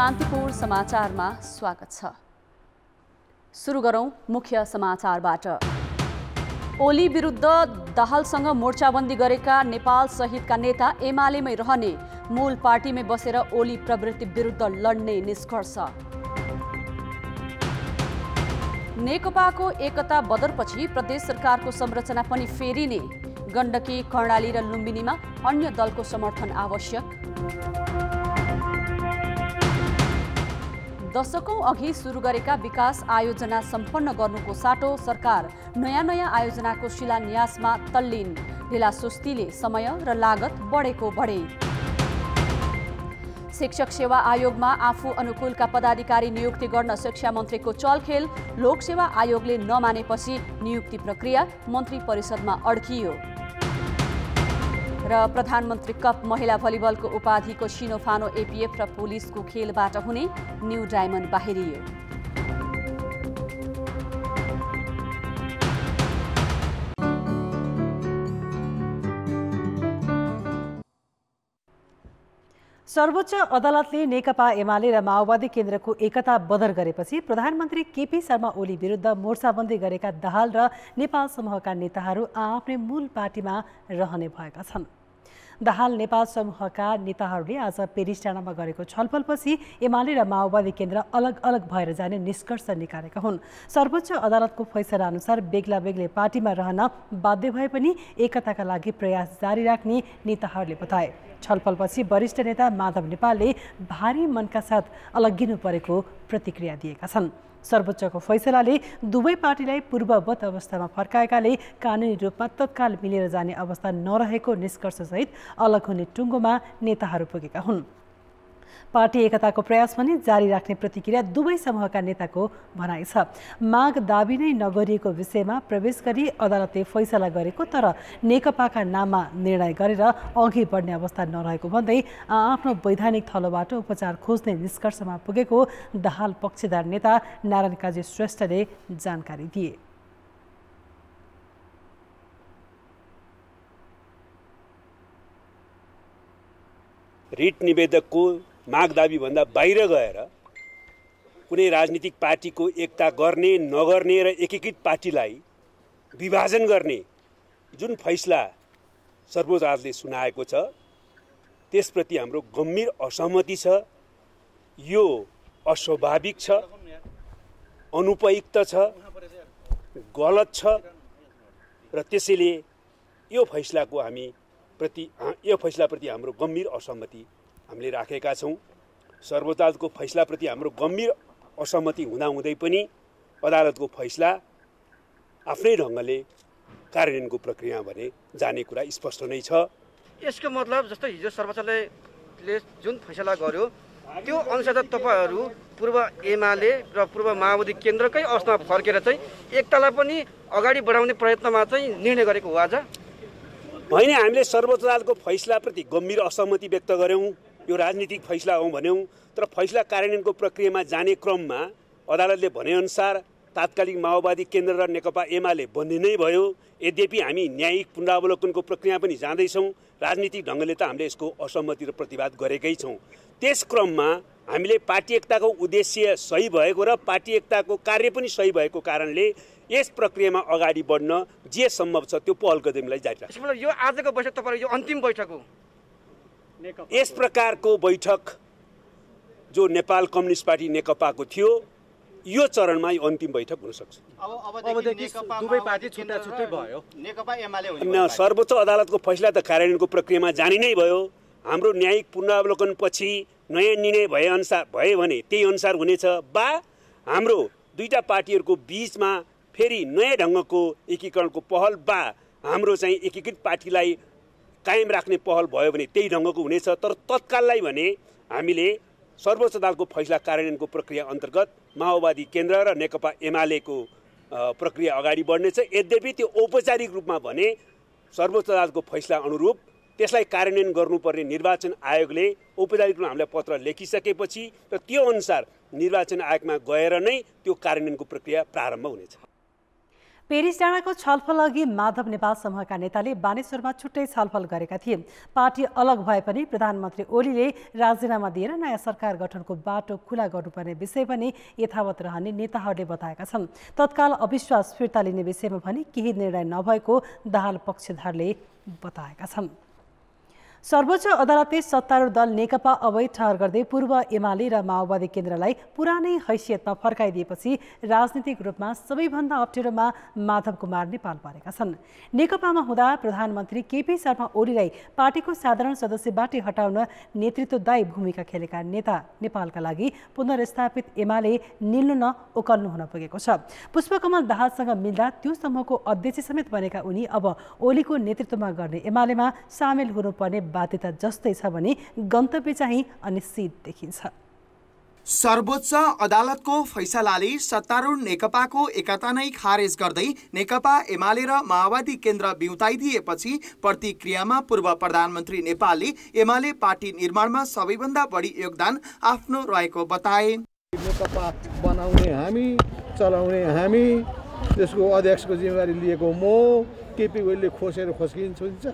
कान्तिपुर समाचारमा स्वागत छ। सुरु गरौं मुख्य समाचारबाट। ओली विरुद्ध दाहालसँग मोर्चाबन्दी गरेका नेपाल सहितका नेता एमालेमै रहने, मूल पार्टीमै बसेर ओली प्रवृत्ति विरुद्ध लड्ने निष्कर्ष। नेकपाको एकता बदरपछि प्रदेश सरकारको संरचना पनि फेरिने, गण्डकी, कर्णाली र लुम्बिनीमा अन्य दलको समर्थन आवश्यक। दशकौं अघि सुरु गरेका विकास आयोजना सम्पन्न गर्नुको साटो सरकार नयाँ आयोजनाको शिलान्यासमा तल्लीन, ढिलासुस्तीले समय र लागत बढेको बढे। शिक्षक सेवा आयोगमा आफू अनुकूलका पदाधिकारी नियुक्ति गर्न शिक्षा मन्त्रीको चलखेल, लोकसेवा आयोगले नमानेपछि नियुक्ति प्रक्रिया मन्त्री परिषदमा अड्कियो। र प्रधानमन्त्री कप महिला भलिबलको उपाधिको सिनोफानो एपीएफ र पुलिसको खेलबाट हुने न्यू डायमन्ड बाहिरियो। सर्वोच्च अदालतले नेकपा एमाले र माओवादी केन्द्रको एकता बदर गरेपछि प्रधानमन्त्री केपी शर्मा ओली विरुद्ध मोर्चाबन्दी गरेका दाहाल र नेपाल समूहका नेताहरू आफ्नै मूल पार्टीमा रहने भएका छन्। दाहाल नेपाल समूहका नेताहरूले आज पेरिस डाँडामा गरेको छलफलपछि एमाले र माओवादी केन्द्र अलग अलग भएर जाने निष्कर्ष निकालेका हुन्। सर्वोच्च अदालतको फैसला अनुसार बेग्ला बेग्लै पार्टीमा रहन बाध्य भए पनि एकताका लागि प्रयास जारी राख्ने नेताहरूले बताए। छलफलपछि वरिष्ठ नेता माधव नेपालले भारी मनका साथ अलग्गिनु परेको प्रतिक्रिया दिएका छन्। सर्वोच्चको फैसलाले दुवै पार्टीलाई पूर्ववत अवस्थामा फर्काएकाले कानुनी रूपमा तत्काल मिलेर जाने अवस्था नरहेको निष्कर्षसहित अलग हुने टुङ्गोमा नेताहरू पुगेका हुन्। पार्टी एकताको प्रयास पनि जारी राख्ने प्रतिक्रिया दुवै समूहका नेताको भनाइ छ। माग दाबी नै नगरिएको विषयमा प्रवेश गरी अदालतले फैसला गरेको तर नेकपाका नाममा निर्णय गरेर अघि बढ्ने अवस्था नरहेको भन्दै आफ्नो वैधानिक थलोबाट उपचार खोज्ने निष्कर्षमा पुगेको दाहाल पक्षधर नेता नारायण काजी श्रेष्ठले जानकारी दिए। रिट निवेदकको माग दाबी भन्दा बाहिर गएर कुनै राजनीतिक पार्टीको एकता गर्ने नगर्ने र एकीकृत पार्टीलाई विभाजन गर्ने जुन फैसला सर्वोच्च अदालतले सुनाएको छ त्यसप्रति हाम्रो गम्भीर असहमति छ। यो अस्वाभाविक छ, अनुपयुक्त छ, गलत छ र त्यसैले यो फैसलाप्रति हाम्रो गम्भीर असहमति हामीले राखेका छौँ। सर्वोच्च अदालतको फैसलाप्रति हाम्रो गम्भीर असहमति हुँदाहुँदै पनि अदालतको फैसला आफ्नै ढङ्गले कार्यान्वयनको प्रक्रिया भने जाने कुरा स्पष्ट नै छ। यसको मतलब जस्तै हिजो सर्वोच्चले जुन फैसला गर्यो त्यो अनुसार तपाईहरू पूर्व एमाले र पूर्व माओवादी केन्द्रकै अवस्थामा फर्केर चाहिँ एकतालाई पनि अगाडि बढाउने प्रयत्नमा चाहिँ निर्णय गरेको हो आज होइन। हामीले सर्वोच्च अदालतको फैसलाप्रति गम्भीर असहमति व्यक्त गर्यौँ। यो राजनीतिक फैसला हो भन्यौँ, तर फैसला कार्यान्वयनको प्रक्रियामा जाने क्रममा अदालतले भनेअनुसार तात्कालिक माओवादी केन्द्र र नेकपा एमाले बन्दी नै भयो। यद्यपि हामी न्यायिक पुनरावलोकनको प्रक्रिया पनि जाँदैछौँ। राजनीतिक ढङ्गले त हामीले यसको असहमति र प्रतिवाद गरेकै छौँ। त्यस क्रममा हामीले पार्टी एकताको उद्देश्य सही भएको र पार्टी एकताको कार्य पनि सही भएको कारणले यस प्रक्रियामा अगाडि बढ्न जे सम्भव छ त्यो पहल कदमलाई जारी राख्छ। यो आजको बैठक तपाईहरु यो अन्तिम बैठक हो। यस प्रकारको बैठक जो नेपाल कम्युनिस्ट पार्टी नेकपाको थियो यो चरणमा यो अन्तिम बैठक हुन सक्छ। अबदेखि दुवै पार्टी छुट्टै भयो। नेकपा एमाले सर्वोच्च अदालतको फैसला त कार्यान्वयनको प्रक्रियामा जाने नै भयो। हाम्रो न्यायिक पुनरावलोकन पछि नयाँ निर्णय भए भने त्यही अनुसार हुनेछ बा हाम्रो दुईटा पार्टीहरूको बीचमा फेरि नयाँ ढङ्गको एकीकरणको पहल बा हाम्रो चाहिँ एकीकृत पार्टीलाई कायम राख्ने पहल भयो भने त्यही ढङ्गको हुनेछ। तर तत्काललाई भने हामीले सर्वोच्च अदालतको फैसला कार्यान्वयनको प्रक्रिया अन्तर्गत माओवादी केन्द्र र नेकपा एमालेको प्रक्रिया अगाडि बढ्नेछ। यद्यपि त्यो औपचारिक रूपमा भने सर्वोच्च अदालतको फैसला अनुरूप त्यसलाई कार्यान्वयन गर्नुपर्ने निर्वाचन आयोगले औपचारिक रूपमा हामीलाई पत्र लेखिसकेपछि र त्यो अनुसार निर्वाचन आयोगमा गएर नै त्यो कार्यान्वयनको प्रक्रिया प्रारम्भ हुनेछ। पेरिस डाँडाको छलफल अघि माधव नेपाल समूहका नेताले बानेश्वरमा छुट्टै छलफल गरेका थिए। पार्टी अलग भए पनि प्रधानमन्त्री ओलीले राजीनामा दिएर नयाँ सरकार गठनको बाटो खुला गर्नुपर्ने विषय पनि यथावत रहने नेताहरूले बताएका छन्। तत्काल अविश्वास फिर्ता लिने विषयमा पनि केही निर्णय नभएको दाहाल पक्षधरले बताएका छन्। सर्वोच्च अदालतले सत्तारूढ दल नेकपा अवैध ठहर गर्दै पूर्व एमाले र माओवादी केन्द्रलाई पुरानै हैसियतमा फर्काइदिएपछि राजनीतिक रूपमा सबैभन्दा अप्ठ्यारोमा माधव कुमार नेपाल परेका छन्। नेकपामा हुँदा प्रधानमन्त्री केपी शर्मा ओलीलाई पार्टीको साधारण सदस्यबाटै हटाउन नेतृत्वदायी भूमिका खेलेका नेता नेपालका लागि पुनर्स्थापित एमाले निल्नु न ओकल्नु हुन पुगेको छ। पुष्पकमल दाहालसँग मिल्दा त्यो समूहको अध्यक्ष समेत बनेका उनी अब ओलीको नेतृत्वमा गर्ने एमालेमा सामेल हुनुपर्ने बाध्यता जस्तै छ भने गन्तव्य चाहिँ अनिश्चित देखिन्छ। सर्वोच्च अदालतको फैसलाले सत्तारूढ नेकपाको एकता नै खारेज गर्दै नेकपा एमाले र माओवादी केन्द्र बिउताइदिएपछि प्रतिक्रियामा पूर्व प्रधानमन्त्री नेपालले एमाले पार्टी निर्माणमा सबैभन्दा बढी योगदान आफ्नो रहेको बताए। नेकपा बनाउने हामी, चलाउने हामी, त्यसको अध्यक्षको जिम्मेवारी लिएको म, केपी ओलीले खोसेर खोस्किन्छ।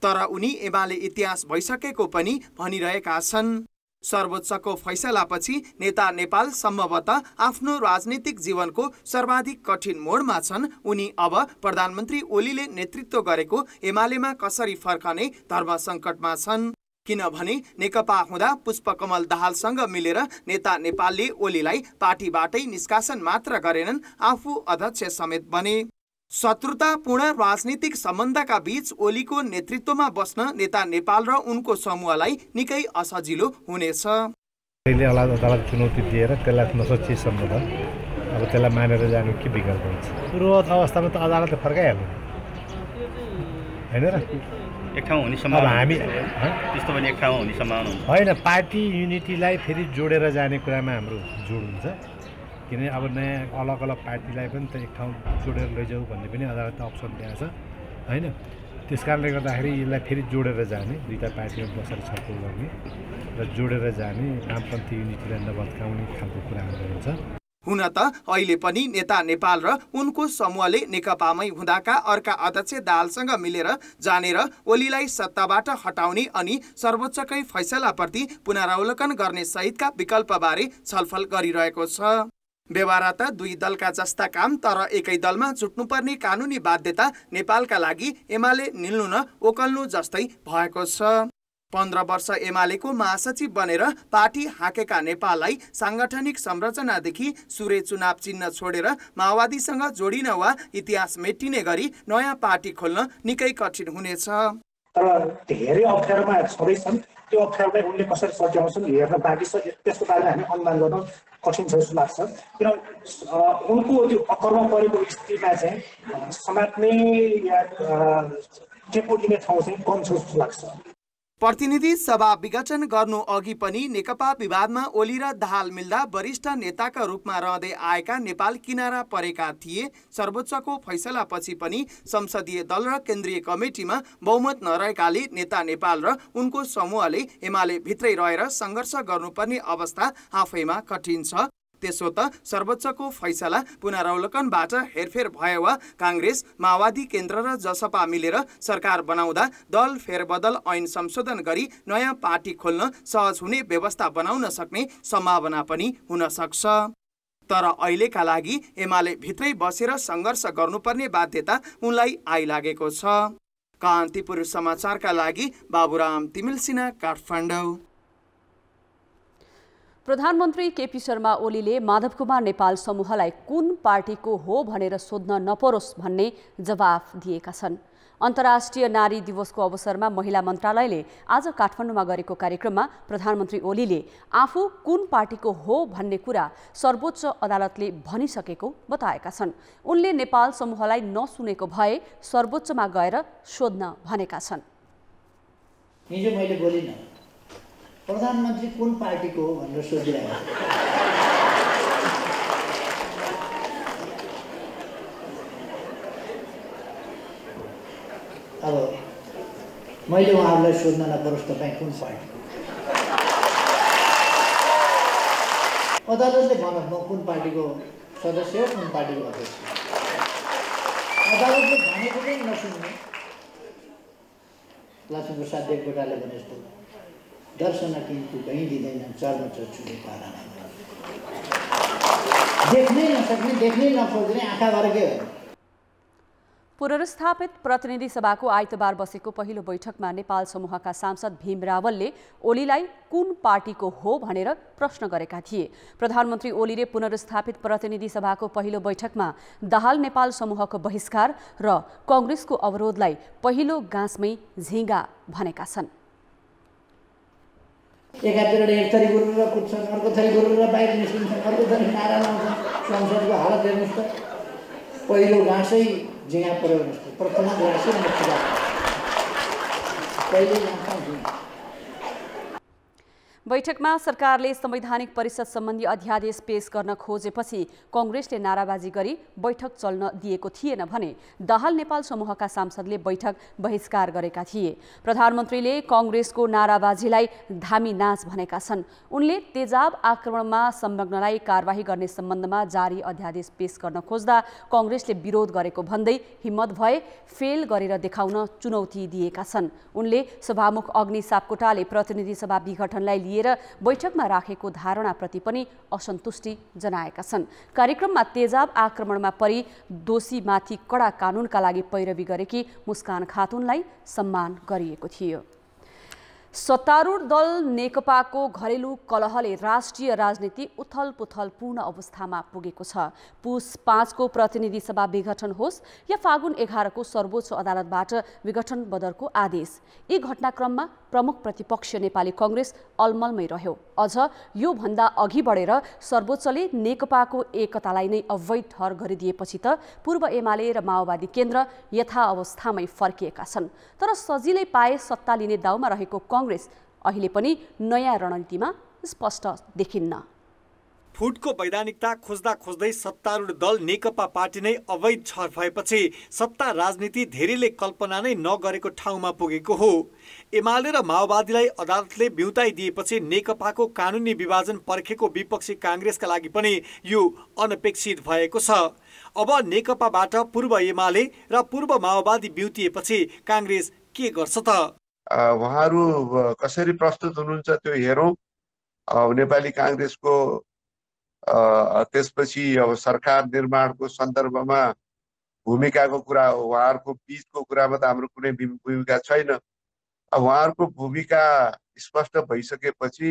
तर उनी एमाले इतिहास भइसकेको पनि भनिरहेका छन्। सर्वोच्चको फैसलापछि नेता नेपाल सम्भवतः आफ्नो राजनीतिक जीवनको सर्वाधिक कठिन मोडमा छन्। उनी अब प्रधानमन्त्री ओलीले नेतृत्व गरेको एमालेमा कसरी फर्कने धर्म सङ्कटमा छन्। किनभने नेकपा हुँदा पुष्पकमल दाहालसँग मिलेर नेता नेपालले ओलीलाई पार्टीबाटै निष्कासन मात्र गरेनन्, आफू अध्यक्ष समेत बने। शत्रुतापूर्ण राजनीतिक सम्बन्धका बीच ओलीको नेतृत्वमा बस्न नेता नेपाल र उनको समूहलाई निकै असजिलो हुनेछ। अदालत चुनौती दिएर त्यसलाई नसोचिसम्म त अब त्यसलाई मानेर जानु के विकल्प हुन्छ? पूर्ववत अवस्थामा त अदालतले फर्काइहाल्नु होइन र? एक ठाउँ हुने सम्भावना हामी त्यस्तो पनि एक ठाउँ हुने सम्भावना होइन। पार्टी युनिटीलाई फेरि जोडेर जाने कुरामा हाम्रो जोड हुन्छ। किनभने अब नयाँ अलग अलग पार्टीलाई पनि त एक ठाउँ जोडेर लैजाऊ भन्ने पनि अदालतले अप्सन दिएको छ होइन। त्यस कारणले गर्दाखेरि यसलाई फेरि जोडेर जाने, दुईवटा पार्टीमा बसेर छलफल गर्ने र जोडेर जाने, वामपन्थी युनिटीलाई नभत्काउने खालको कुराहरू हुन्छ। हुन त अहिले पनि नेता नेपाल र उनको समूहले नेकपामै हुँदाका अर्का अध्यक्ष दाहालसँग मिलेर जाने र ओलीलाई सत्ताबाट हटाउने अनि सर्वोच्चकै फैसलाप्रति पुनरावलोकन गर्ने सहितका विकल्पबारे छलफल गरिरहेको छ। व्यवहार त दुई दलका जस्ता काम, तर एकै दलमा जुट्नुपर्ने कानुनी बाध्यता नेपालका लागि एमाले निल्नु न ओकल्नु जस्तै भएको छ। 15 वर्ष एमालेको महासचिव बनेर पार्टी हाकेका नेपाललाई सांगठनिक संरचनादेखि सुरे चुनाव चिन्ह छोडेर माओवादीसँग जोडिन वा इतिहास मेटिने गरी नयाँ पार्टी खोल्न निकै कठिन हुनेछ। तर धेरै अप्ठ्यारोमा छँदैछन्, त्यो अप्ठ्यारोलाई उनले कसरी सच्याउँछन् हेर्न बाँकी छ। त्यसको बारेमा हामी अनुमान गर्न कठिन छ जस्तो लाग्छ। किन उनको त्यो अकर्म परेको स्थितिमा चाहिँ समात्ने या टेम्पो लिने ठाउँ चाहिँ कम छ जस्तो लाग्छ। प्रतिनिधि सभा विघटन गर्नु अघि पनि नेकपा विवादमा ओली र दाहाल मिल्दा वरिष्ठ नेताका रूपमा रहँदै आएका नेपाल किनारा परेका थिए। सर्वोच्चको फैसलापछि पनि संसदीय दल र केन्द्रीय कमिटीमा बहुमत नरहेकाले नेता नेपाल र उनको समूहले एमाले भित्रै रहेर सङ्घर्ष गर्नुपर्ने अवस्था आफैमा कठिन छ। त्यसो त सर्वोच्चको फैसला पुनरावलोकनबाट हेरफेर भयो वा काङ्ग्रेस, माओवादी केन्द्र र जसपा मिलेर सरकार बनाउँदा दल फेरबदल ऐन संशोधन गरी नयाँ पार्टी खोल्न सहज हुने व्यवस्था बनाउन सक्ने सम्भावना पनि हुन सक्छ। तर अहिलेका लागि एमाले भित्रै बसेर सङ्घर्ष गर्नुपर्ने बाध्यता उनलाई आइलागेको छ। कान्तिपुर समाचारका लागि बाबुराम तिमिल सिन्हा, काठमाडौँ। प्रधानमन्त्री केपी शर्मा ओलीले माधव कुमार नेपाल समूहलाई कुन पार्टीको हो भनेर सोध्न नपरोस् भन्ने जवाफ दिएका छन्। अन्तर्राष्ट्रिय नारी दिवसको अवसरमा महिला मन्त्रालयले आज काठमाडौँमा गरेको कार्यक्रममा प्रधानमन्त्री ओलीले आफू कुन पार्टीको हो भन्ने कुरा सर्वोच्च अदालतले भनिसकेको बताएका छन्। उनले नेपाल समूहलाई नसुनेको भए सर्वोच्चमा गएर सोध्न भनेका छन्। हिजो मैले बोलिन प्रधानमन्त्री कुन पार्टीको हो भनेर सोधिरहेको अब मैले उहाँहरूलाई सोध्न नपरोस् तपाईँ कुन पार्टीको। अदालतले भन म कुन पार्टीको सदस्य हो, कुन पार्टीको अध्यक्ष। अदालतले भनेको चाहिँ नसुन्ने लक्ष्मीप्रसाद देवकोटाले भने जस्तो दर्शन किन्तु कहीँ दिँदैन चर्म चर्चुले पारा देख्नै नसक्ने देख्नै नखोज्ने आँखा भएर के हो। पुनर्स्थापित प्रतिनिधि सभाको आइतबार बसेको पहिलो बैठकमा नेपाल समूहका सांसद भीम रावलले ओलीलाई कुन पार्टीको हो भनेर प्रश्न गरेका थिए। प्रधानमन्त्री ओलीले पुनर्स्थापित प्रतिनिधि सभाको पहिलो बैठकमा दाहाल नेपाल समूहको बहिष्कार र कांग्रेसको अवरोधलाई पहिलो गाँसमै झिङ्गा भनेका छन्। एकातिर एक थरी गुरुर कुद्छन्, अर्को थरी गुरुर बाहिर निस्किन्छन्, अर्को थरी नारा लाउँछन्। संसदको हालत हेर्नुहोस् त, पहिलो गाँसै झिङ्गा पऱ्यो हेर्नुहोस् त, प्रथम गाँसै मुख्य पहिलो गाँसमा झिङ्गा। बैठकमा सरकारले संवैधानिक परिषद सम्बन्धी अध्यादेश पेश गर्न खोजेपछि कांग्रेसले नाराबाजी गरी बैठक चल्न दिएको थिएन भने दाहाल नेपाल समूहका सांसदले बैठक बहिष्कार गरेका थिए। प्रधानमन्त्रीले कांग्रेसको नाराबाजीलाई धामी नाच भनेका छन्। उनले तेजाब आक्रमणमा संलग्नलाई कारबाही गर्ने सम्बन्धमा जारी अध्यादेश पेश गर्न खोज्दा कांग्रेसले विरोध गरेको भन्दै हिम्मत भए फेल गरेर देखाउन चुनौती दिएका छन्। उनले सभामुख अग्नि सापकोटाले प्रतिनिधि सभा विघटनलाई लिएर बैठकमा राखेको धारणाप्रति पनि असन्तुष्टि जनाएका छन्। कार्यक्रममा तेजाब आक्रमणमा परि दोषीमाथि कडा कानूनका लागि पैरवी गरेकी मुस्कान खातुनलाई सम्मान गरिएको थियो। सत्तारूढ दल नेकपाको घरेलु कलहले राष्ट्रिय राजनीति उथलपुथलपूर्ण अवस्थामा पुगेको छ। पुस 5 को प्रतिनिधि सभा विघटन होस् या फागुन 11 को सर्वोच्च अदालतबाट विघटन बदरको आदेश, यी घटनाक्रममा प्रमुख प्रतिपक्ष नेपाली कांग्रेस अलमलमै रह्यो। अझ यो भन्दा अघि बढेर सर्वोच्चले नेकपाको एकतालाई नै अवैध ठहर गरिदिएपछि त पूर्व एमाले र माओवादी केन्द्र यथावस्थामै फर्किएका छन्। तर सजिलै पाए सत्ता लिने दाउमा रहेको कांग्रेस अहिले पनि नयाँ रणनीतिमा स्पष्ट देखिन्न। फुटको वैधानिकता खोज्दा खोज्दै सत्तारूढ दल नेकपा पार्टी नै अवैध छर भएपछि सत्ता राजनीति धेरैले कल्पना नै नगरेको ठाउँमा पुगेको हो। एमाले र माओवादीलाई अदालतले बिउताइदिएपछि नेकपाको कानुनी विभाजन पर्खेको विपक्षी कांग्रेसका लागि पनि यो अनपेक्षित भएको छ। अब नेकपाबाट पूर्व एमाले र पूर्व माओवादी बिउतिएपछि कांग्रेस के गर्छ त? उहाँहरू कसरी प्रस्तुत हुनुहुन्छ त्यो हेरौँ। नेपाली कांग्रेसको त्यसपछि अब सरकार निर्माणको सन्दर्भमा भूमिकाको कुरा हो। उहाँहरूको बीचको कुरामा त हाम्रो कुनै भूमिका छैन। अब उहाँहरूको भूमिका स्पष्ट भइसकेपछि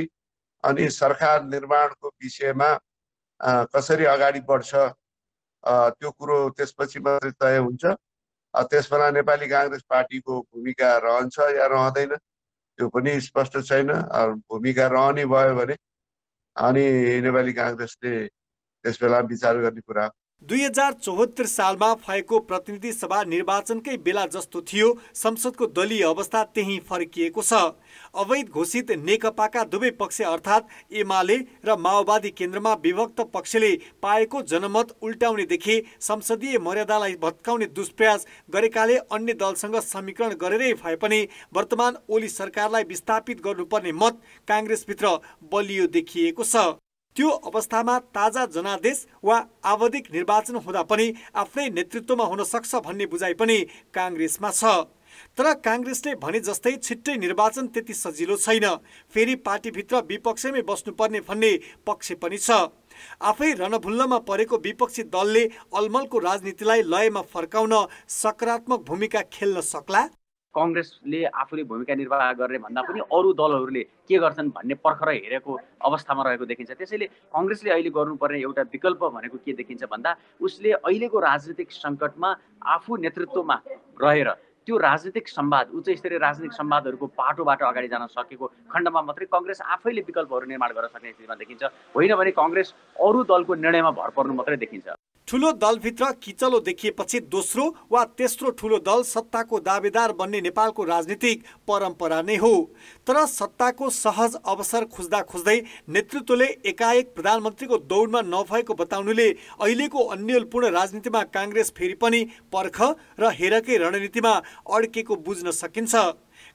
अनि सरकार निर्माणको विषयमा कसरी अगाडि बढ्छ त्यो कुरो त्यसपछि मात्रै तय हुन्छ। त्यसमा नेपाली कांग्रेस पार्टीको भूमिका रहन्छ या रहँदैन त्यो पनि स्पष्ट छैन। भूमिका रहने भयो भने अनि नेपाली कांग्रेसले त्यसबेला विचार गर्ने कुरा। 2074 सालमा भएको प्रतिनिधि सभा निर्वाचनकै बेला जस्तो थियो संसदको दलीय अवस्था त्यही फर्किएको छ। अवैध घोषित नेकपाका दुवै पक्ष अर्थात् एमाले र माओवादी केन्द्रमा विभक्त पक्षले पाएको जनमत उल्टाउनेदेखि संसदीय मर्यादालाई भत्काउने दुष्प्रयास गरेकाले अन्य दलसँग समीकरण गरेरै भए पनि वर्तमान ओली सरकारलाई विस्थापित गर्नुपर्ने मत कांग्रेसभित्र बलियो देखिएको छ। त्यो अवस्थामा ताजा जनादेश वा आवधिक निर्वाचन हुँदा पनि आफ्नै नेतृत्वमा हुन सक्छ भन्ने बुझाइ पनि कांग्रेसमा छ। तर कांग्रेसले भने जस्तै छिट्टै निर्वाचन त्यति सजिलो छैन। फेरि पार्टीभित्र विपक्षमै बस्नुपर्ने भन्ने पक्ष पनि छ। आफै रणभुल्लमा परेको विपक्षी दलले अलमलको राजनीतिलाई लयमा फर्काउन सकारात्मक भूमिका खेल्न सक्ला? कांग्रेसले आफूले भूमिका निर्वाह गर्ने भन्दा पनि अरू दलहरूले के गर्छन् भन्ने पर्खर हेरेको अवस्थामा रहेको देखिन्छ। त्यसैले कांग्रेसले अहिले गर्नुपर्ने एउटा विकल्प भनेको के देखिन्छ भन्दा उसले अहिलेको राजनीतिक सङ्कटमा आफू नेतृत्वमा रहेर त्यो राजनीतिक संवाद उच्च स्तरीय राजनीतिक संवादहरूको पाटोबाट अगाडि जान सकेको खण्डमा मात्रै कांग्रेस आफैले विकल्पहरू निर्माण गर्न सक्ने स्थितिमा देखिन्छ। होइन भने कांग्रेस अरू दलको निर्णयमा भर पर्नु मात्रै देखिन्छ। ठुलो दलभित्र किचलो देखिएपछि दोस्रो वा तेस्रो ठुलो दल सत्ताको दावेदार बन्ने नेपालको राजनीतिक परम्परा नै हो। तर सत्ताको सहज अवसर खोज्दा खोज्दै नेतृत्वले एकाएक प्रधानमन्त्रीको दौडमा नभएको बताउनुले अहिलेको अन्यलपूर्ण राजनीतिमा कांग्रेस फेरि पनि पर्ख र हेरकै रणनीतिमा अड्केको बुझ्न सकिन्छ।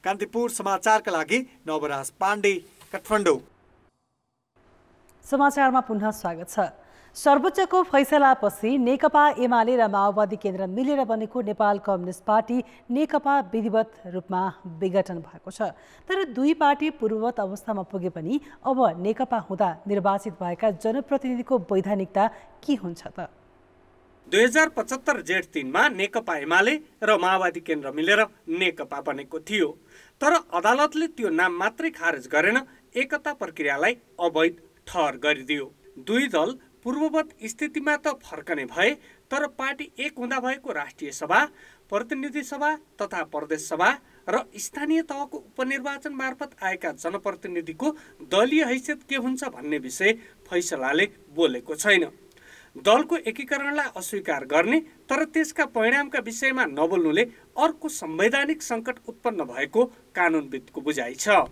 कान्तिपुर समाचारका लागि नवराज पाण्डे, काठमाडौँ। समाचारमा पुनः स्वागत छ। सर्वोच्चको फैसलापछि नेकपा एमाले र माओवादी केन्द्र मिलेर बनेको नेपाल कम्युनिस्ट पार्टी नेकपा विधिवत रूपमा विघटन भएको छ। तर दुई पार्टी पूर्ववत अवस्थामा पुगे पनि अब नेकपा हुँदा निर्वाचित भएका जनप्रतिनिधिको वैधानिकता के हुन्छ त? 2075 जेठ 3 मा नेकपा एमाले र माओवादी केन्द्र मिलेर नेकपा बनेको थियो। तर अदालतले त्यो नाम मात्रै खारेज गरेन, एकता प्रक्रियालाई अवैध ठहर गरिदियो। दुई दल पूर्ववत स्थितिमा त फर्कने भए, तर पार्टी एक हुँदा भएको राष्ट्रिय सभा, प्रतिनिधि सभा तथा प्रदेश सभा र स्थानीय तहको उपनिर्वाचन मार्फत आएका जनप्रतिनिधिको दलीय हैसियत के हुन्छ भन्ने विषय फैसलाले बोलेको छैन। दलको एकीकरणलाई अस्वीकार गर्ने तर त्यसका परिणामका विषयमा नबोल्नुले अर्को संवैधानिक सङ्कट उत्पन्न भएको कानुनविदको बुझाइ छ।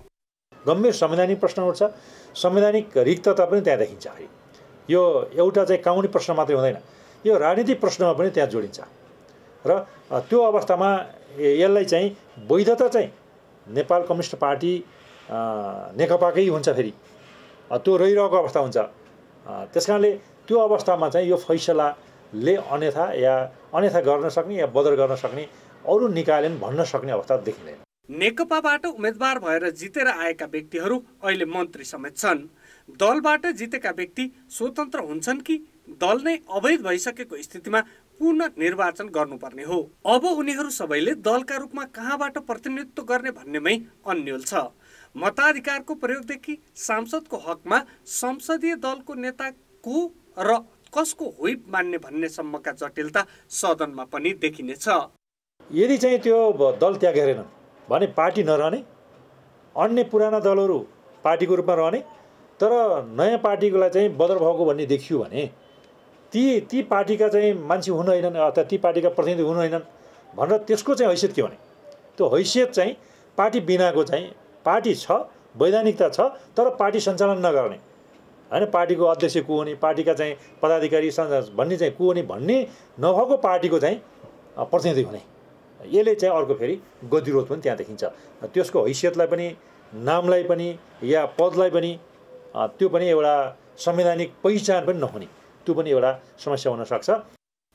गम्भीर संवैधानिक प्रश्न उठ्छ, संवैधानिक रिक्तता पनि त्यहाँ देखिन्छ। यो एउटा चाहिँ कानुनी प्रश्न मात्रै हुँदैन, यो राजनीतिक प्रश्नमा पनि त्यहाँ जोडिन्छ र त्यो अवस्थामा यसलाई चाहिँ वैधता चाहिँ नेपाल कम्युनिस्ट पार्टी नेकपाकै हुन्छ, फेरि त्यो रहिरहेको अवस्था हुन्छ। त्यसकारणले त्यो अवस्थामा चाहिँ यो फैसलाले अन्यथा गर्न सक्ने या बदल गर्न सक्ने अरू निकायले भन्न सक्ने अवस्था देखिँदैन। नेकपाबाट उम्मेदवार भएर जितेर आएका व्यक्तिहरू अहिले मन्त्री समेत छन्। दलबाट जितेका व्यक्ति स्वतन्त्र हुन्छन् कि दल नै अवैध भइसकेको स्थितिमा पुनः निर्वाचन गर्नुपर्ने हो? अब उनीहरू सबैले दलका रूपमा कहाँबाट प्रतिनिधित्व गर्ने भन्नेमै अन्यल छ। मताधिकारको प्रयोगदेखि सांसदको हकमा संसदीय दलको नेता को र कसको व्हिप मान्ने भन्ने सम्मका जटिलता सदनमा पनि देखिनेछ। यदि चाहिँ त्यो दल त्यागेन भने पार्टी नरहने, अन्य पुराना दलहरू पार्टीको रूपमा रहने, तर नयाँ पार्टीकोलाई चाहिँ बदल भएको भन्ने देखियो भने ती पार्टीका चाहिँ मान्छे हुनु होइनन् अथवा ती पार्टीका प्रतिनिधि हुनु होइनन् भनेर त्यसको चाहिँ हैसियत के भने? त्यो हैसियत चाहिँ पार्टी बिनाको चाहिँ पार्टी छ, वैधानिकता छ, तर पार्टी सञ्चालन नगर्ने होइन, पार्टीको अध्यक्ष को हुने, पार्टीका चाहिँ पदाधिकारी भन्ने चाहिँ को हुने भन्ने नभएको पार्टीको चाहिँ प्रतिनिधि हुने, यसले चाहिँ अर्को फेरि गतिरोध पनि त्यहाँ देखिन्छ। त्यसको हैसियतलाई पनि, नामलाई पनि या पदलाई पनि त्यो पनि एउटा संवैधानिक पहिचान पनि नहुने, त्यो पनि एउटा समस्या हुन सक्छ।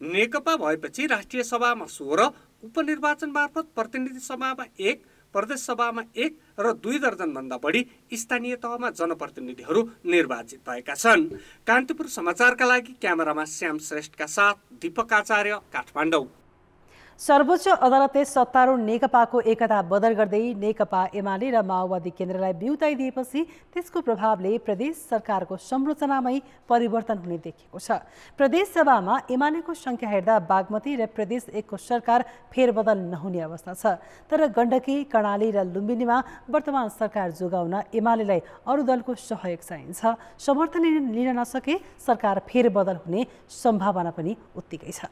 नेकपा भएपछि राष्ट्रिय सभामा 16, उपनिर्वाचन मार्फत प्रतिनिधि सभामा 1, प्रदेश सभामा 1 र 2 दर्जनभन्दा बढी स्थानीय तहमा जनप्रतिनिधिहरू निर्वाचित भएका छन्। कान्तिपुर समाचारका लागि क्यामेरामा श्याम श्रेष्ठका साथ दीपक आचार्य, काठमाडौँ। सर्वोच्च अदालतले सत्तारूढ नेकपाको एकता बदल गर्दै नेकपा एमाले र माओवादी केन्द्रलाई बिउताइदिएपछि त्यसको प्रभावले प्रदेश सरकारको संरचनामै परिवर्तन हुने देखिएको छ। प्रदेश सभामा एमालेको संख्या हेर्दा बागमती र प्रदेश 1 को सरकार फेरबदल नहुने अवस्था छ। तर गण्डकी, कर्णाली र लुम्बिनीमा वर्तमान सरकार जोगाउन एमालेलाई अरू दलको सहयोग चाहिन्छ। समर्थन लिन नसके सरकार फेरबदल हुने सम्भावना पनि उत्तिकै छ।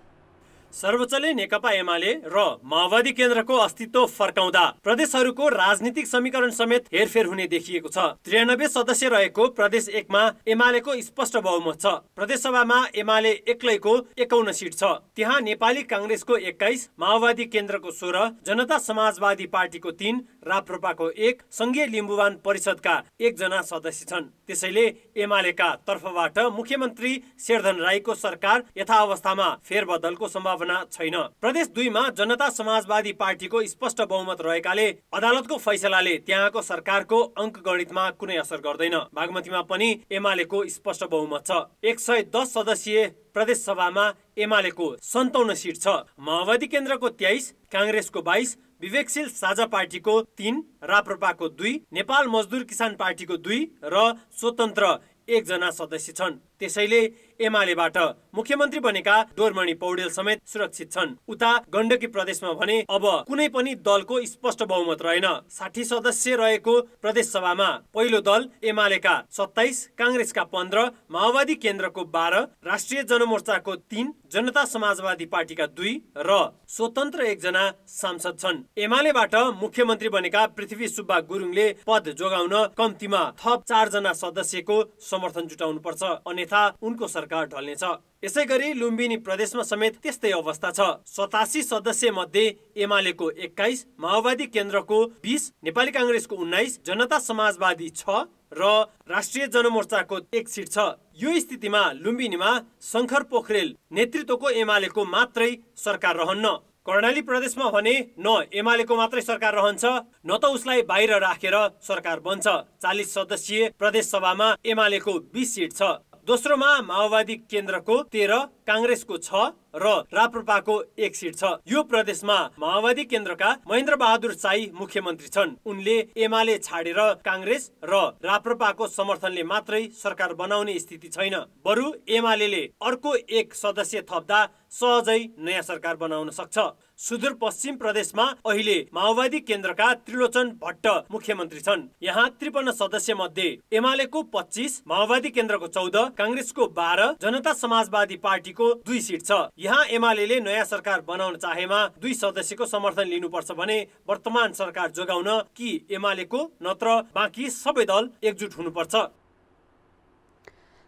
सर्वोच्चले नेकपा एमाले र माओवादी केन्द्रको अस्तित्व फर्काउँदा प्रदेशहरूको राजनीतिक समीकरण समेत हेरफेर हुने देखिएको छ। 93 सदस्य रहेको प्रदेश 1 मा एमालेको स्पष्ट बहुमत छ। प्रदेशसभामा एमाले एक्लैको 51 सिट छ। त्यहाँ नेपाली कांग्रेसको 21, माओवादी केन्द्रको 16, जनता समाजवादी पार्टीको 3, राप्रपाको 1, संघीय लिम्बुवान परिषदका 1 जना सदस्य छन्। त्यसैले एमालेका तर्फबाट मुख्यमन्त्री शेरधन राईको सरकार यथावस्थामा फेरबदलको सम्भावना छैन। प्रदेश 2 मा जनता समाजवादी पार्टीको स्पष्ट बहुमत रहेकाले अदालतको फैसलाले त्यहाँको सरकारको अङ्कगणितमा कुनै असर गर्दैन। बागमतीमा पनि एमालेको स्पष्ट बहुमत छ। 110 सदस्यीय प्रदेश सभामा एमालेको 57 सिट छ। माओवादी केन्द्रको 23, कांग्रेसको 22, विवेकशील साझा पार्टीको 3, राप्रपाको 2, नेपाल मजदुर किसान पार्टीको 2 र स्वतन्त्र 1 जना सदस्य छन्। त्यसैले एमालेबाट मुख्यमन्त्री बनेका डोरमणि पौडेल समेत सुरक्षित छन्। उता गण्डकी प्रदेशमा भने अब कुनै पनि दलको स्पष्ट बहुमत रहेन। 60 सदस्य रहेको प्रदेश सभामा पहिलो दल एमालेका 27, कांग्रेसका 15, माओवादी केन्द्रको 12, राष्ट्रिय जनमोर्चाको 3, जनता समाजवादी पार्टीका 2 र स्वतन्त्र 1 जना सांसद छन्। एमालेबाट मुख्यमन्त्री बनेका पृथ्वी सुब्बा गुरुङले पद जोगाउन कम्तीमा थप 4 जना सदस्यको समर्थन जुटाउनु पर्छ, अन्यथा उनको सरकार ढल्नेछ। यसैगरी लुम्बिनी प्रदेशमा समेत त्यस्तै अवस्था छ। 87 सदस्य मध्ये एमालेको 21, माओवादी केन्द्रको 20, नेपाली कांग्रेसको 19, जनता समाजवादी 6, र राष्ट्रिय जनमोर्चाको 1 सिट छ। यो स्थितिमा लुम्बिनीमा शङ्कर पोखरेल नेतृत्वको एमालेको मात्रै सरकार रहन्न। कर्णाली प्रदेशमा भने न एमालेको मात्रै सरकार रहन्छ न त उसलाई बाहिर राखेर सरकार बन्छ। 40 सदस्यीय प्रदेश सभामा एमालेको 20 सिट छ। दोस्रोमा माओवादी केन्द्रको 13, कांग्रेसको 6 र राप्रपाको 1 सिट छ। यो प्रदेशमा माओवादी केन्द्रका महेन्द्र बहादुर शाही मुख्यमन्त्री छन्। उनले एमाले छाडेर कांग्रेस र राप्रपाको समर्थनले मात्रै सरकार बनाउने स्थिति छैन। बरु एमालेले अर्को 1 सदस्य थप्दा सहजै नयाँ सरकार बनाउन सक्छ। सुदूरपश्चिम प्रदेशमा अहिले माओवादी केन्द्रका त्रिलोचन भट्ट मुख्यमन्त्री छन्। यहाँ 53 सदस्य मध्ये एमालेको 25, माओवादी केन्द्रको 14, कांग्रेसको 12, जनता समाजवादी पार्टीको 2 सिट छ। यहाँ एमालेले नयाँ सरकार बनाउन चाहेमा 2 सदस्यको समर्थन लिनुपर्छ भने वर्तमान सरकार जोगाउन कि एमालेको नत्र बाँकी सबै दल एकजुट हुनुपर्छ।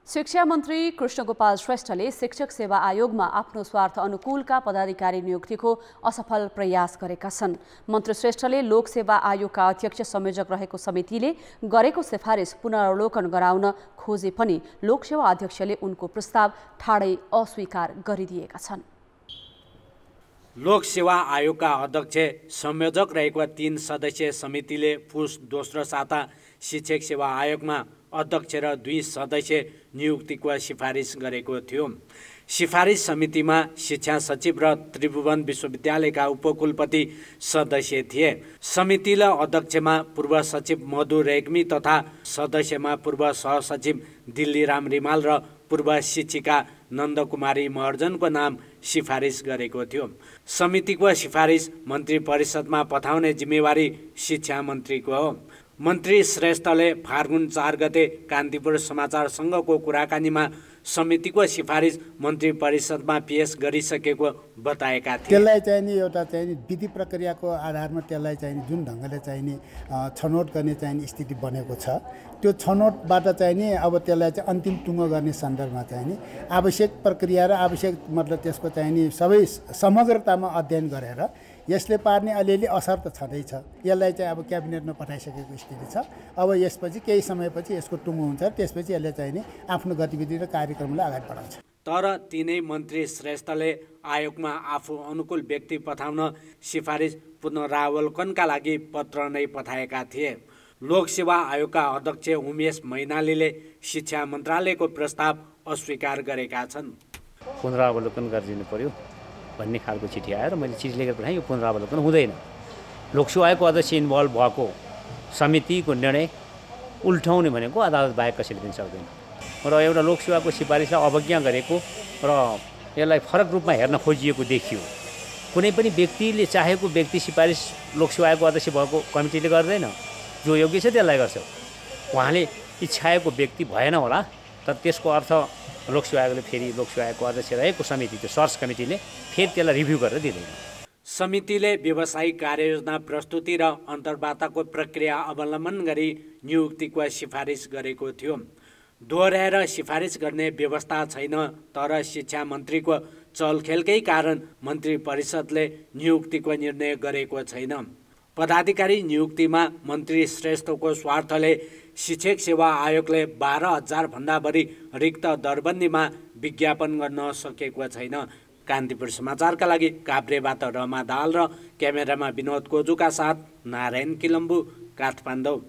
शिक्षा मन्त्री कृष्णगोपाल श्रेष्ठले शिक्षक सेवा आयोगमा आफ्नो स्वार्थ अनुकूलका पदाधिकारी नियुक्तिको असफल प्रयास गरेका छन्। मन्त्री श्रेष्ठले लोकसेवा आयोगका अध्यक्ष संयोजक रहेको समितिले गरेको सिफारिस पुनरावलोकन गराउन खोजे पनि लोकसेवा अध्यक्षले उनको प्रस्ताव ठाडै अस्वीकार गरिदिएका छन्। लोकसेवा आयोगका अध्यक्ष संयोजक रहेको 3 सदस्यीय समितिले पुस दोस्रो साता शिक्षक सेवा आयोगमा अध्यक्ष र 2 सदस्य नियुक्तिको सिफारिस गरेको थियो। सिफारिस समितिमा शिक्षा सचिव र त्रिभुवन विश्वविद्यालयका उपकुलपति सदस्य थिए। समितिले अध्यक्षमा पूर्व सचिव मधु रेग्मी तथा सदस्यमा पूर्व सहसचिव दिल्लीराम रिमाल र पूर्व शिक्षिका नन्दकुमारी महर्जनको नाम सिफारिस गरेको थियो। समितिको सिफारिस मन्त्री परिषदमा पठाउने जिम्मेवारी शिक्षा मन्त्रीको हो। मन्त्री श्रेष्ठले फार्गुन 4 गते कान्तिपुर समाचार संघको कुराकानीमा समितिको सिफारिस मन्त्री परिषदमा पेश गरिसकेको बताएका थिए। त्यसलाई चाहिँ नि एउटा चाहिँ नि विधि प्रक्रियाको आधारमा त्यसलाई चाहिँ नि जुन ढङ्गले चाहिँ नि छनौट गर्ने चाहिँ नि स्थिति बनेको छ, त्यो छनौटबाट चाहिँ नि अब त्यसलाई चाहिँ अन्तिम टुङ्गो गर्ने सन्दर्भमा चाहिँ नि आवश्यक प्रक्रिया र आवश्यक मतलब त्यसको चाहिँ नि सबै समग्रतामा अध्ययन गरेर यसले पार्ने अलिअलि असर त छँदैछ। यसलाई चाहिँ अब क्याबिनेटमा पठाइसकेको स्थिति छ। अब यसपछि केही समयपछि यसको टुङ्गो हुन्छ, त्यसपछि यसले चाहिँ नि आफ्नो गतिविधि र कार्यक्रमलाई अगाडि बढाउँछ। तर तिनै मन्त्री श्रेष्ठले आयोगमा आफू अनुकूल व्यक्ति पठाउन सिफारिस पुनरावलोकनका लागि पत्र नै पठाएका थिए। लोकसेवा आयोगका अध्यक्ष उमेश मैनालीले शिक्षा मन्त्रालयको प्रस्ताव अस्वीकार गरेका छन्। पुनरावलोकन गरिदिनु पर्यो भन्ने खालको चिठी आयो र मैले चिठी लेखेर पठाएँ। यो पुनरावलोकन हुँदैन। लोकसेवा आयोगको अध्यक्ष इन्भल्भ भएको समितिको निर्णय उल्टाउने भनेको अदालत बाहेक कसैले दिन सक्दैन र एउटा लोकसेवाको सिफारिसलाई अवज्ञा गरेको र यसलाई फरक रूपमा हेर्न खोजिएको देखियो। कुनै पनि व्यक्तिले चाहेको व्यक्ति सिफारिस लोकसेवा आयोगको अध्यक्ष भएको कमिटीले गर्दैन, जो योग्य छ त्यसलाई गर्छ। उहाँले इच्छाएको व्यक्ति भएन होला, तर त्यसको अर्थ लोकसेवा आयोगले फेरि लोकसेवा आयोगको अध्यक्ष रहेको समिति, त्यो सर्च कमिटीले फेरि त्यसलाई रिभ्यू गरेर दिँदैन। समितिले व्यावसायिक कार्ययोजना प्रस्तुति र अन्तर्वार्ताको प्रक्रिया अवलम्बन गरी नियुक्तिको सिफारिस गरेको थियो। दोहोऱ्याएर सिफारिस गर्ने व्यवस्था छैन, तर शिक्षा मन्त्रीको चलखेलकै कारण मन्त्री परिषदले नियुक्तिको निर्णय गरेको छैन। पदाधिकारी नियुक्तिमा मन्त्री श्रेष्ठको स्वार्थले शिक्षक सेवा आयोगले 12,000 भन्दा बढी रिक्त दरबन्दीमा विज्ञापन गर्न सकेको छैन। कान्तिपुर समाचारका लागि काभ्रेबाट रमा दाल र क्यामेरामा विनोद कोजुका साथ नारायण किलम्बु, काठमाडौँ।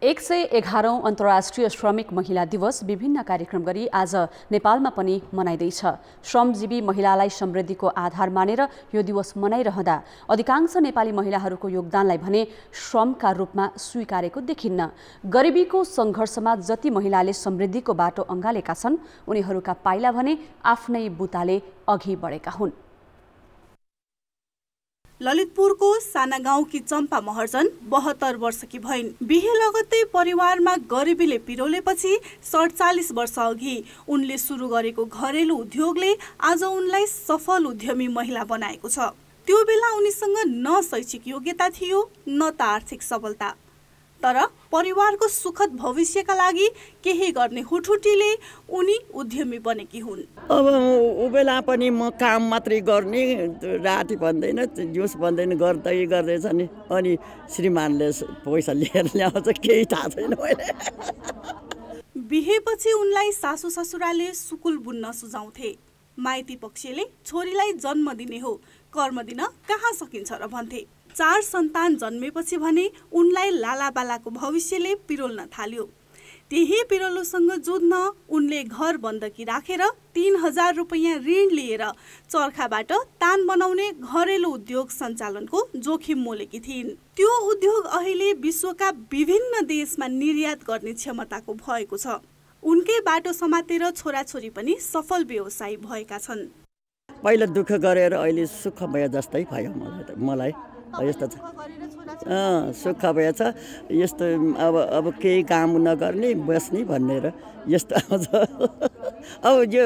111औं अन्तर्राष्ट्रिय श्रमिक महिला दिवस विभिन्न कार्यक्रम गरी आज नेपालमा पनि मनाइँदैछ। श्रमजीवी महिलालाई समृद्धिको आधार मानेर यो दिवस मनाइरहँदा अधिकांश नेपाली महिलाहरूको योगदानलाई भने श्रमका रूपमा स्वीकारेको देखिन्न। गरिबीको सङ्घर्षमा जति महिलाले समृद्धिको बाटो अँगालेका छन्, उनीहरूका पाइला भने आफ्नै बुताले अघि बढेका हुन्। ललितपुरको साना गाउँकी चम्पा महर्जन 72 वर्षकी भइन्। बिहे लगत्तै परिवारमा गरिबीले पिरोलेपछि 47 वर्ष अघि उनले सुरु गरेको घरेलु उद्योगले आज उनलाई सफल उद्यमी महिला बनाएको छ। त्यो बेला उनीसँग न शैक्षिक योग्यता थियो न त आर्थिक सबलता। तर परिवारको सुखद भविष्यका लागि केही गर्ने हुटहुटीले उनी उद्यमी बनेकी हुन्। अब उबेला पनि म काम मात्रै गर्ने, राति भन्दैन जुस भन्दैन गर्दैछ नि, अनि श्रीमानले पैसा लिएर ल्याउँछ, केही थाहा छैन मैले। बिहेपछि उनलाई सासू ससुराले सुकुल बुन्न सुझाउँथे। माइती पक्षले छोरीलाई जन्म दिने हो, कर्म दिन कहाँ सकिन्छ र भन्थे। 4 सन्तान जन्मेपछि भने उनलाई लालाबालाको भविष्यले पिरोल्न थाल्यो। त्यही पिरोलोसँग जुझ्न उनले घर बन्दकी राखेर 3000 रुपैयाँ ऋण लिएर चर्खाबाट तान बनाउने घरेलु उद्योग सञ्चालनको जोखिम मोलेकी थिइन्। त्यो उद्योग अहिले विश्वका विभिन्न देशमा निर्यात गर्ने क्षमताको भएको छ। उनकै बाटो समातेर छोराछोरी पनि सफल व्यवसायी भएका छन्। पहिला दुःख गरेर अहिले सुख भए जस्तै भयो मलाई यस्तो छ। सुख भएछ यस्तो। अब केही काम नगर्ने बस्ने भनेर यस्तो आउँछ। अब यो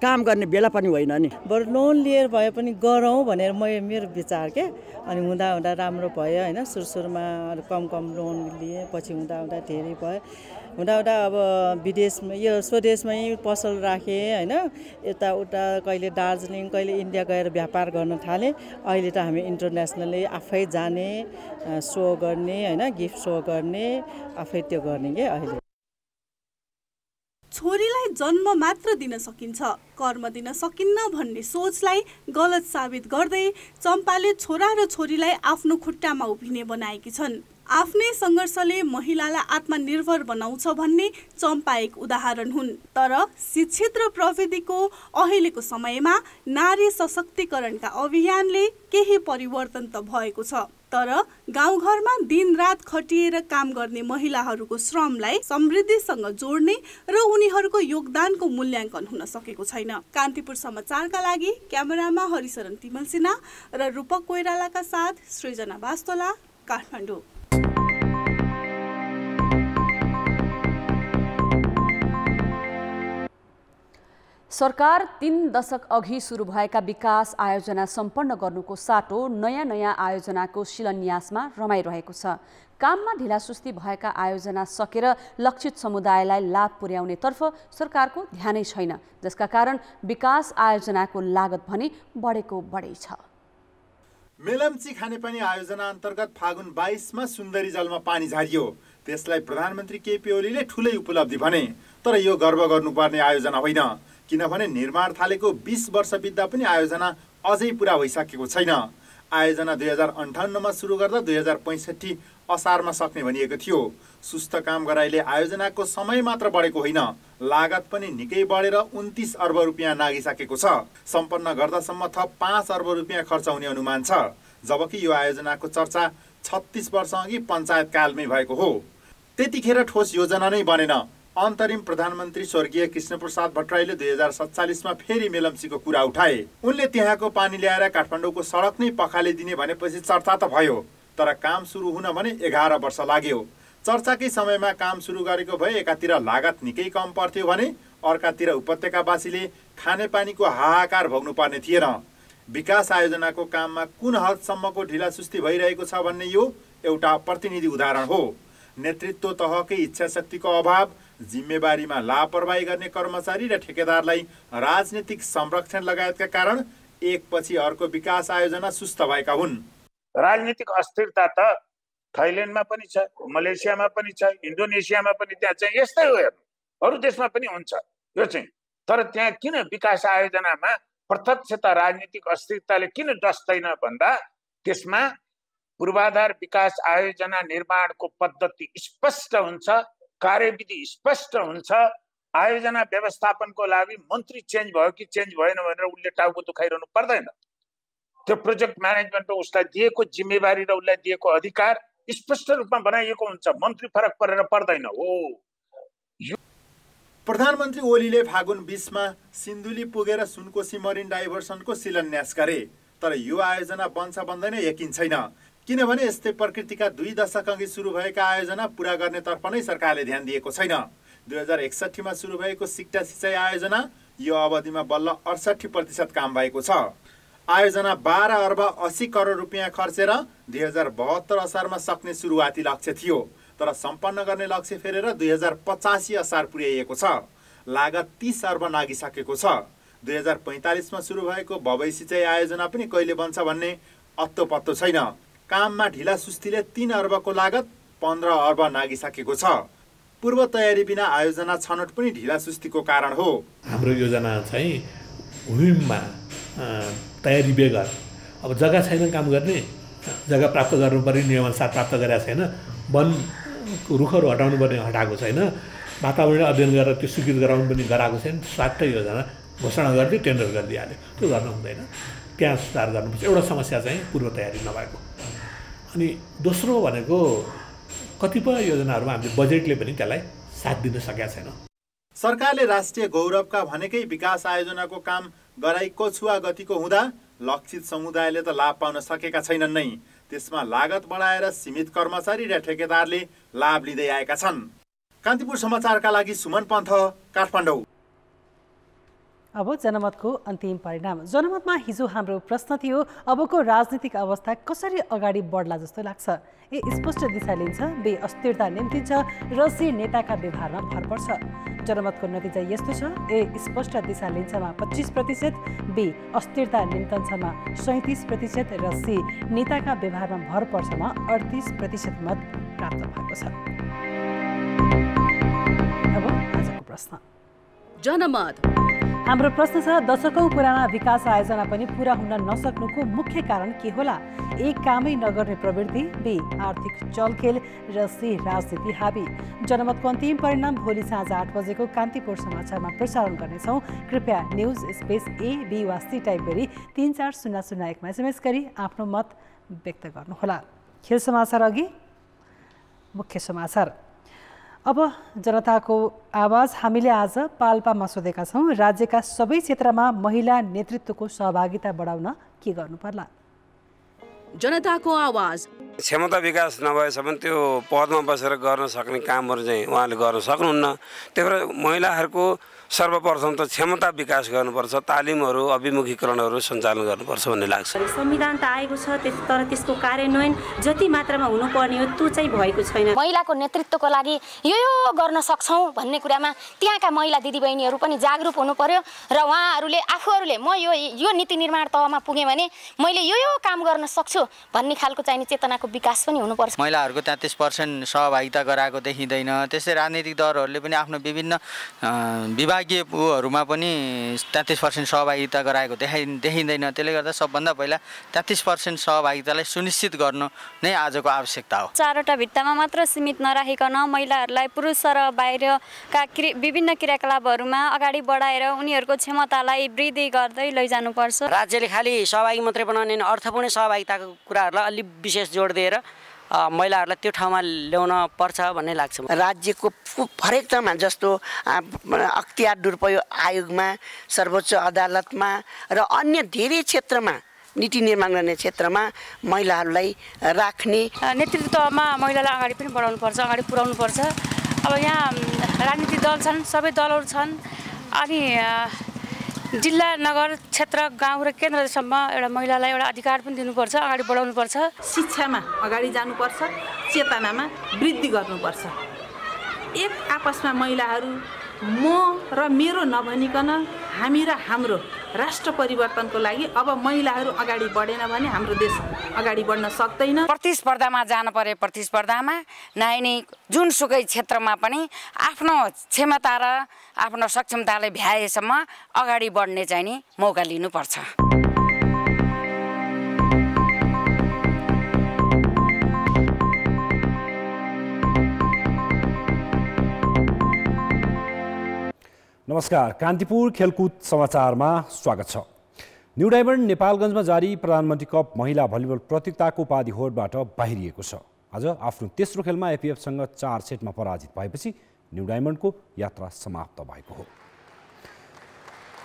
काम गर्ने बेला पनि होइन नि। बरु लोन लिएर भए पनि गरौँ भनेर मेरो विचार के। अनि हुँदा हुँदा राम्रो भयो होइन। सुरुमा कम लोन लिएँ, पछि हुँदा हुँदा धेरै भयो। हुँदा हुँदा अब विदेशमा यो स्वदेशमै पसल राखेँ होइन। यताउता कहिले दार्जिलिङ कहिले इन्डिया गएर व्यापार गर्न थालेँ। अहिले त हामी इन्टरनेसनली आफै जाने, सो गर्ने होइन, गिफ्ट सो गर्ने, आफै त्यो गर्ने के अहिले। छोरीलाई जन्म मात्र दिन सकिन्छ, कर्म दिन सकिन्न भन्ने सोचलाई गलत साबित गर्दै चम्पाले छोरा र छोरीलाई आफ्नो खुट्टामा उभिने बनाएकी छन्। आफ्नै सङ्घर्षले महिलालाई आत्मनिर्भर बनाउँछ भन्ने चम्पा एक उदाहरण हुन्। तर शिक्षित र प्रविधिको अहिलेको समयमा नारी सशक्तिकरणका अभियानले केही परिवर्तन त भएको छ, तर गाउँघरमा दिनरात खटिएर काम गर्ने महिलाहरूको श्रमलाई समृद्धिसँग जोड्ने र उनीहरूको योगदानको मूल्याङ्कन हुन सकेको छैन। कान्तिपुर समाचारका लागि क्यामेरामा हरिशरण तिमल सिन्हा र रूपक कोइरालाका साथ सृजना वास्तोला, काठमाडौँ। सरकार 3 दशक अघि सुरु भएका विकास आयोजना सम्पन्न गर्नुको साटो नयाँ आयोजनाको शिलान्यासमा रमाइरहेको छ। काममा ढिलासुस्ती भएका आयोजना सकेर लक्षित समुदायलाई लाभ पुर्याउनेतर्फ सरकारको ध्यानै छैन, जसका कारण विकास आयोजनाको लागत भने बढेको बढै छ। मेलम्ची खानेपानी आयोजना अन्तर्गत फागुन 22मा सुन्दरी जलमा पानी झारियो। त्यसलाई प्रधानमन्त्री केपी ओलीले ठुलै उपलब्धि भने। तर यो गर्व गर्नुपर्ने आयोजना होइन, किनभने निर्माण थालेको 20 वर्ष बित्दा पनि आयोजना अझै पुरा भइसकेको छैन। आयोजना 2058मा सुरु गर्दा 2065 असारमा सक्ने भनिएको थियो। सुस्त काम गराइले आयोजनाको समय मात्र बढेको होइन, लागत पनि निकै बढेर 29 अर्ब रुपियाँ नागिसकेको छ। सम्पन्न गर्दासम्म थप 5 अर्ब रुपियाँ खर्च हुने अनुमान छ, जबकि यो आयोजनाको चर्चा 36 वर्ष अघि पञ्चायत कालमै भएको हो। त्यतिखेर ठोस योजना नै बनेन। अन्तरिम प्रधानमन्त्री स्वर्गीय कृष्णप्रसाद भट्टराईले 2047मा फेरि मेलम्चीको कुरा उठाए। उनले त्यहाँको पानी ल्याएर काठमाडौँको सडक नै पखालिदिने भनेपछि चर्चा त भयो, तर काम सुरु हुन भने 11 वर्ष लाग्यो। चर्चाकै समयमा काम सुरु गरेको भए एकातिर लागत निकै कम पर्थ्यो भने अर्कातिर उपत्यकावासीले खानेपानीको हाहाकार भोग्नु पर्ने थिएन। विकास आयोजनाको काममा कुन हदसम्मको ढिलासुस्ती भइरहेको छ भन्ने यो एउटा प्रतिनिधि उदाहरण हो। नेतृत्व तहकै इच्छाशक्तिको अभाव, जिम्मेवारीमा लापरवाही गर्ने कर्मचारी र ठेकेदारलाई राजनीतिक संरक्षण लगायतका कारण एकपछि अर्को विकास आयोजना सुस्त भएका हुन्। राजनीतिक अस्थिरता त थाइल्यान्डमा पनि छ, मलेसियामा पनि छ, इन्डोनेसियामा पनि त्यहाँ चाहिँ यस्तै हो। हेर्नु, अरू देशमा पनि हुन्छ यो चाहिँ। तर त्यहाँ किन विकास आयोजनामा प्रत्यक्षता राजनीतिक अस्थिरताले किन डस्दैन भन्दा त्यसमा पूर्वाधार विकास आयोजना निर्माणको पद्धति स्पष्ट हुन्छ, कार्यविधि स्पष्ट हुन्छ। आयोजना व्यवस्थापनको लागि मन्त्री चेन्ज भयो कि चेन्ज भएन भनेर उसले टाउको दुखाइरहनु पर्दैन। त्यो प्रोजेक्ट म्यानेजमेन्टमा उसलाई दिएको जिम्मेवारी र उसलाई दिएको अधिकार स्पष्ट रूपमा बनाइएको हुन्छ, मन्त्री फरक परेर पर्दैन हो। प्रधानमन्त्री ओलीले फागुन 20मा सिन्धुली पुगेर सुनकोशी मरिन डाइभर्सनको शिलान्यास गरे। तर यो आयोजना बन्छ बन्दैन यकिन छैन, किनभने यस्तै प्रकृतिका 2 दशक अघि सुरु भएका आयोजना पूरा गर्नेतर्फ नै सरकारले ध्यान दिएको छैन। 2061मा सुरु भएको सिक्टा सिँचाइ आयोजना यो अवधिमा बल्ल 68% काम भएको छ। आयोजना 12 अर्ब 80 करोड रुपियाँ खर्चेर 2072 असारमा सक्ने सुरुवाती लक्ष्य थियो। तर सम्पन्न गर्ने लक्ष्य फेरेर 2085 असार पुर्याइएको छ। लागत 30 अर्ब नागिसकेको छ। 2045मा सुरु भएको भवै सिँचाइ आयोजना पनि कहिले बन्छ भन्ने अत्तो पत्तो छैन। काममा ढिला सुस्तीले 3 अर्बको लागत 15 अर्ब नागिसकेको छ। पूर्व तयारी बिना आयोजना छनौट पनि ढिला सुस्तीको कारण हो। हाम्रो योजना चाहिँ हुइममा तयारी बेगर, अब जग्गा छैन काम गर्ने, जग्गा प्राप्त गर्नुपर्ने नियमअनुसार प्राप्त गरेका छैन, वन रुखहरू हटाउनु पर्ने हटाएको छैन, वातावरण अध्ययन गरेर त्यो स्वीकृत गराउनु पनि गराएको छैन। स्वास्थ्य योजना घोषणा गरिदियो, टेन्डर गरिदिइहाल्यो, त्यो गर्नु हुँदैन। त्यहाँ सुधार गर्नुपर्छ। एउटा समस्या चाहिँ पूर्व तयारी नभएको। अनि दोस्रो भनेको कतिपय योजनाहरूमा हामीले बजेटले पनि त्यसलाई साथ दिन सकेका छैन। सरकारले राष्ट्रिय गौरवका भनेकै विकास आयोजनाको काम गराइको छुवा गतिको हुँदा लक्षित समुदायले त लाभ पाउन सकेका छैनन् नै। त्यसमा लागत बढाएर सीमित कर्मचारी र ठेकेदारले लाभ लिँदै आएका छन्। कान्तिपुर समाचारका लागि सुमन पन्थ, काठमाडौँ। अब जनमतको अन्तिम परिणाम। जनमतमा हिजो हाम्रो प्रश्न थियो, अबको राजनीतिक अवस्था कसरी अगाडि बढ्ला जस्तो लाग्छ? ए स्पष्ट दिशा लिन्छ, बी अस्थिरता निम्तिन्छ र सी नेताका व्यवहारमा भर पर्छ। जनमतको नतिजा यस्तो छ, ए स्पष्ट दिशा लिन्छमा 25%, बी अस्थिरता निम्तन्छमा 37% र सी नेताका व्यवहारमा भर पर्छमा 38% मत प्राप्त भएको छ। अब आजको प्रश्न। जनमत हाम्रो प्रश्न छ, दशकौं पुराना विकास आयोजना पनि पूरा हुन नसक्नुको मुख्य कारण के होला? ए कामै नगर्ने प्रवृत्ति, बी आर्थिक चलखेल र सी राजनीति हावी। जनमतको अन्तिम परिणाम भोलि साँझ 8 बजेको कान्तिपुर समाचारमा प्रसारण गर्नेछौँ। कृपया न्युज स्पेस ए बी वा सी टाइप गरी 34001मा SMS गरी आफ्नो मत व्यक्त गर्नुहोला। खेल समाचार अघि मुख्य समाचार। अब जनताको आवाज। हामीले आज पाल्पामा सोधेका छौँ, राज्यका सबै क्षेत्रमा महिला नेतृत्वको सहभागिता बढाउन के गर्नुपर्ला? जनताको आवाज। क्षमता विकास नभएसम्म त्यो पदमा बसेर गर्न सक्ने कामहरू चाहिँ उहाँले गर्न सक्नुहुन्न। त्यही भएर महिलाहरूको सर्वप्रथम त क्षमता विकास गर्नुपर्छ, तालिमहरू अभिमुखीकरणहरू सञ्चालन गर्नुपर्छ भन्ने लाग्छ। संविधान त आएको छ, तर त्यसको कार्यान्वयन जति मात्रामा हुनुपर्ने हो त्यो चाहिँ भएको छैन। महिलाको नेतृत्वको लागि यो गर्न सक्छौँ भन्ने कुरामा त्यहाँका महिला दिदीबहिनीहरू पनि जागरुक हुनु पर्यो र उहाँहरूले आफूहरूले म यो नीति निर्माण तहमा पुगेँ भने मैले यो काम गर्न सक्छु भन्ने खालको चाहिने चेतनाको विकास पनि हुनुपर्छ। महिलाहरूको 33% सहभागिता गराएको देखिँदैन। त्यसै राजनीतिक दलहरूले पनि आफ्नो विभिन्न विभागीय ऊहरूमा पनि 33% सहभागिता गराएको देखिँदैन। त्यसले गर्दा सबभन्दा पहिला 33% सहभागितालाई सुनिश्चित गर्नु नै आजको आवश्यकता हो। 4वटा भित्तामा मात्र सीमित नराखिकन महिलाहरूलाई पुरुष र बाहिरका विभिन्न क्रियाकलापहरूमा अगाडि बढाएर उनीहरूको क्षमतालाई वृद्धि गर्दै लैजानुपर्छ। राज्यले खालि सहभागी मात्रै बनाउने अर्थपूर्ण सहभागिताको कुराहरूलाई अलि विशेष जोड दिएर महिलाहरूलाई त्यो ठाउँमा ल्याउन पर्छ भन्ने लाग्छ। राज्यको हरेकमा जस्तो अख्तियार दुरुपयोग आयोगमा, सर्वोच्च अदालतमा र अन्य धेरै क्षेत्रमा नीति निर्माण गर्ने क्षेत्रमा महिलाहरूलाई राख्ने, नेतृत्वमा महिलालाई अगाडि पनि बढाउनुपर्छ, अगाडि पुर्याउनुपर्छ। अब यहाँ राजनीतिक दल छन्, सबै दलहरू छन्, अनि जिल्ला, नगर, क्षेत्र, गाउँ र केन्द्रसम्म एउटा महिलालाई एउटा अधिकार पनि दिनुपर्छ, अगाडि बढाउनुपर्छ। शिक्षामा अगाडि जानुपर्छ, चेतनामा वृद्धि गर्नुपर्छ। एक आपसमा महिलाहरू म र मेरो नभनिकन हामी र हाम्रो राष्ट्र परिवर्तनको लागि अब महिलाहरू अगाडि बढेन भने हाम्रो देश अगाडि बढ्न सक्दैन। प्रतिस्पर्धामा जान परे, प्रतिस्पर्धामा नआइने जुनसुकै क्षेत्रमा पनि आफ्नो क्षमता र आफ्नो सक्षमतालाई भ्याएसम्म अगाडि बढ्ने चाहिँ नि मौका लिनुपर्छ। नमस्कार, कान्तिपुर खेलकुद समाचारमा स्वागत छ। न्यू डायमन्ड नेपालगञ्जमा जारी प्रधानमन्त्री कप महिला भलिबल प्रतियोगिताको उपाधि होडबाट बाहिरिएको छ। आज आफ्नो तेस्रो खेलमा एपिएफसँग 4 सेटमा पराजित भएपछि न्यू डायमन्डको यात्रा समाप्त भएको हो।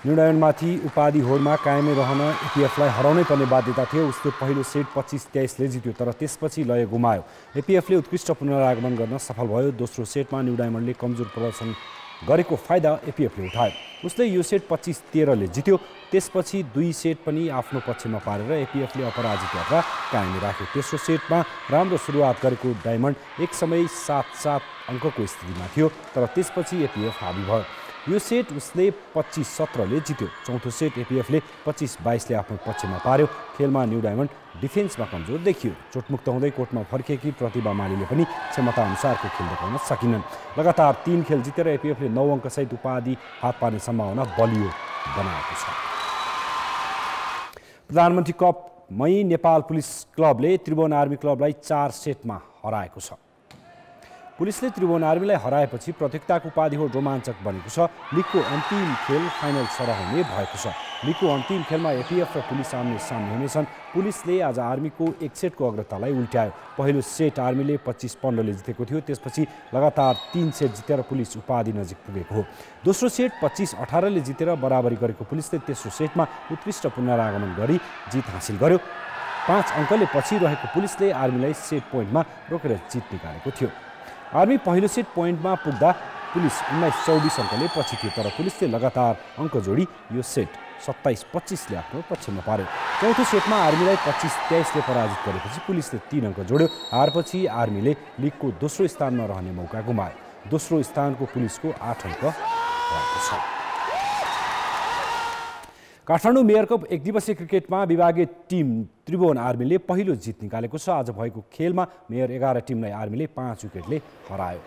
न्यू डायमन्डमाथि उपाधि होडमा कायमै रहन एपिएफलाई हराउनै पर्ने बाध्यता थियो। उसले पहिलो सेट 25-23ले जित्यो, तर त्यसपछि लय गुमायो। एपिएफले उत्कृष्ट पुनरागमन गर्न सफल भयो। दोस्रो सेटमा न्यू डायमन्डले कमजोर प्रदर्शन गरेको फाइदा एपिएफले उठायो। उसले यो सेट 25-13ले जित्यो। त्यसपछि 2 सेट पनि आफ्नो पक्षमा पारेर एपिएफले अपराजित यात्रा कायम राख्यो। तेस्रो सेटमा राम्रो सुरुवात गरेको डायमन्ड एक समय 7-7 अङ्कको स्थितिमा थियो, तर त्यसपछि एपिएफ हावी भयो। यो सेट उसले 25-17ले जित्यो। चौथो सेट एपिएफले 25-22ले आफ्नो पक्षमा पार्यो। खेलमा न्यू डायमन्ड डिफेन्समा कमजोर देखियो। चोटमुक्त हुँदै कोर्टमा फर्किएकी प्रतिभा मालीले पनि क्षमताअनुसारको खेल देखाउन सकिनन्। लगातार 3 खेल जितेर एपिएफले 9 अङ्कसहित उपाधि हात पार्ने सम्भावना बलियो बनाएको छ। प्रधानमन्त्री कपमै नेपाल पुलिस क्लबले त्रिभुवन आर्मी क्लबलाई 4 सेटमा हराएको छ। पुलिसले त्रिभुवन आर्मीलाई हराएपछि प्रतियोगिताको उपाधि हो रोमाञ्चक बनेको छ। लिगको अन्तिम खेल फाइनल सरह हुने भएको छ। लिगको अन्तिम खेलमा एपिएफ र पुलिस आम्ने सामने हुनेछन्। पुलिसले आज आर्मीको 1 सेटको अग्रतालाई उल्ट्यायो। पहिलो सेट आर्मीले 25-15ले जितेको थियो। त्यसपछि लगातार 3 सेट जितेर पुलिस उपाधि नजिक पुगेको हो। दोस्रो सेट 25-18ले जितेर बराबरी गरेको पुलिसले तेस्रो सेटमा उत्कृष्ट पुनरागमन गरी जित हासिल गर्यो। 5 अङ्कले पछि रहेको पुलिसले आर्मीलाई सेट पोइन्टमा रोकेर जित निकालेको थियो। आर्मी पहिलो सेट पोइन्टमा पुग्दा पुलिस 19-24 अङ्कले पछि थियो, तर पुलिसले लगातार अङ्क जोडी यो सेट 27-25ले आफ्नो पक्षमा पार्यो। चौथो सेटमा आर्मीलाई 25-23ले पराजित गरेपछि पुलिसले 3 अङ्क जोड्यो। हारपछि आर्मीले लिगको दोस्रो स्थानमा रहने मौका गुमायो। दोस्रो स्थानको पुलिसको 8 अङ्क रहेको छ। काठमाडौँ मेयर कप 1 दिवसीय क्रिकेटमा विभागीय टिम त्रिभुवन आर्मीले पहिलो जित निकालेको छ। आज भएको खेलमा मेयर 11 टिमलाई आर्मीले 5 विकेटले हरायो।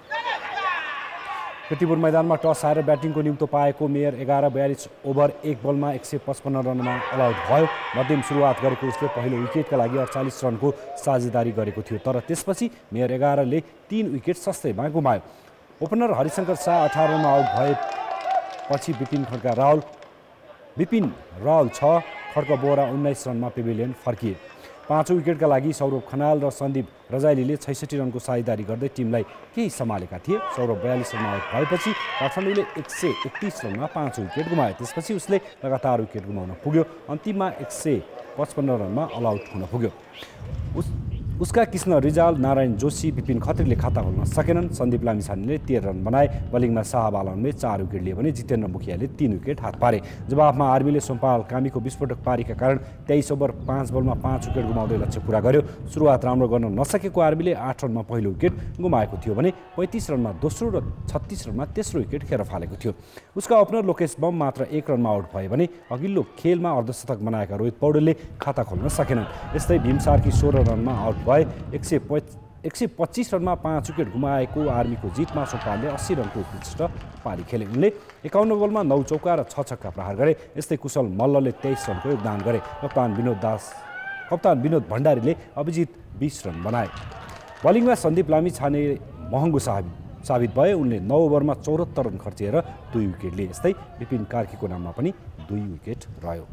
कीर्तिपुर मैदानमा टस हारेर ब्याटिङको निम्तो पाएको मेयर 11 42 ओभर 1 बलमा 155 रनमा अलआउट भयो। मध्यम सुरुवात गरेको उसले पहिलो विकेटका लागि 48 रनको साझेदारी गरेको थियो, तर त्यसपछि मेयर 11ले 3 विकेट सस्तैमा गुमायो। ओपनर हरिशङ्कर शाह 18 रनमा आउट भएपछि विपिन रावल 6, खड्क बोहरा 19 रनमा पेभिलियन फर्किए। 5 विकेटका लागि सौरभ खनाल र सन्दीप रजाइलीले 66 रनको साझेदारी गर्दै टिमलाई केही सम्हालेका थिए। सौरभ 42 रनमा आउट भएपछि काठमाडौँले 131 रनमा 5 विकेट गुमायो। त्यसपछि उसले लगातार विकेट गुमाउन पुग्यो। अन्तिममा 155 रनमा अलआउट हुन पुग्यो। उसका कृष्ण रिजाल, नारायण जोशी, विपिन खत्रीले खाता खोल्न सकेनन्। सन्दीप लामिछानेले 13 रन बनाए। बलिङमा शाह बालनले 4 विकेट लिए भने जितेन्द्र मुखियाले 3 विकेट हात पारे। जवाफमा आर्मीले सोमपाल कामीको विस्फोटक पारीका कारण 23 ओभर 5 बलमा 5 विकेट गुमाउँदै लक्ष्य पुरा गर्यो। सुरुवात राम्रो गर्न नसकेको आर्मीले 8 रनमा पहिलो विकेट गुमाएको थियो भने 35 रनमा दोस्रो र 36 रनमा तेस्रो विकेट खेर फालेको थियो। उसका ओपनर लोकेश बम मात्र 1 रनमा आउट भए भने अघिल्लो खेलमा अर्धशतक बनाएका रोहित पौडेलले खाता खोल्न सकेनन्। यस्तै भीमसारकी 16 रनमा आउट भए। 125 रनमा 5 विकेट गुमाएको आर्मीको जितमा सोमपालले 80 रनको उत्कृष्ट पारी खेले। उनले 51 बलमा 9 चौका र 6 छक्का प्रहार गरे। यस्तै कुशल मल्लले 23 रनको योगदान गरे। कप्तान विनोद भण्डारीले अभिजित 20 रन बनाए। बलिङमा सन्दीप लामिछाने महँगो साबित भए। उनले 9 ओभरमा 74 रन खर्चिएर 2 विकेट लिए। यस्तै विपिन कार्कीको नाममा पनि 2 विकेट रह्यो।